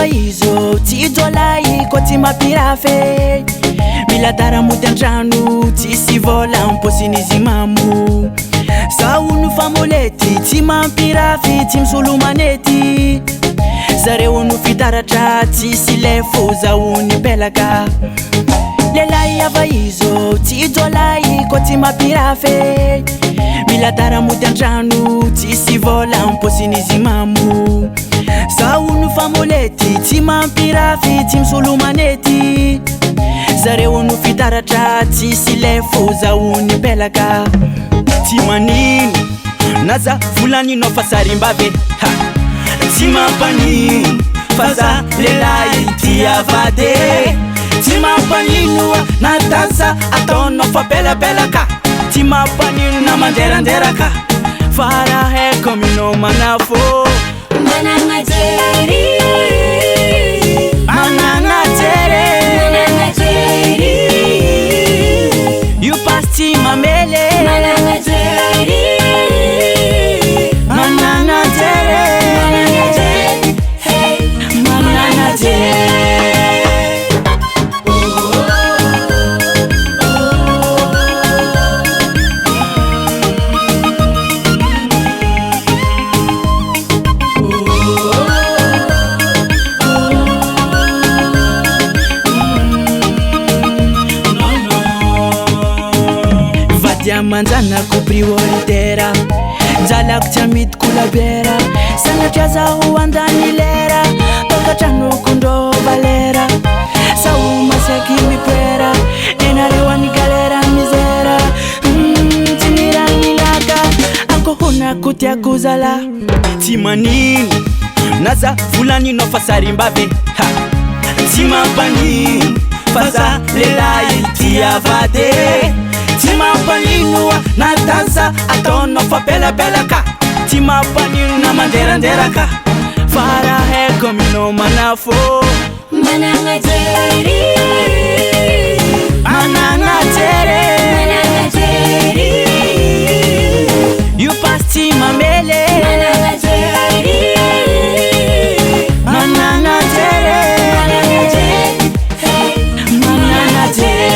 Izo tsy jolay ko tsy mapirafe mila taramoty antrano tsisy vola amposin'izy mamo zaho fa molety tsy mampirafy tsy misolo manety zareo no fitaratra tsisy lefo zaho nipelaka lelay ava izo tsy jolay ko tsy mapirafe mila taramoty antrano tsisy vola amposin'izy mamo zaho no fa molety tsy mampirafy tsy misolo manety zareo no fitaratra tsisy lefo zaho nipelaka tsy manino na za volanino fa sarimbave tsy mampanino fa za lelay tia vade tsy mampanino na dansa ataonao fa belabelaka tsy mampanino na manderanderaka fa raha haiko aminao manafo Manana jeri, manana jeri, manana jeri. You pasti mamele, manana jeri, manana jeri, manana jeri, hey, manana jeri. Manjana ko prioritaire jalako tsy amidiko labera sanatria zaho andany lera tokatranoko ndro valera zaho masaky mipoera enareo any galera misera tsy miranilaka ankohonako tiako zala tsy manino na za volanino fa sarimbave tsy mampanino fa za lelay tia vade tsy mampanino na dansa ataonao fa belabelaka tsy mampanino na manderanderaka fa raha haiko aminao manafo manana jeri manana jeri manana jeri you pasti mamele manana jeri manana jeri manana jeri hey manana jeri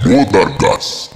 Modern Gas.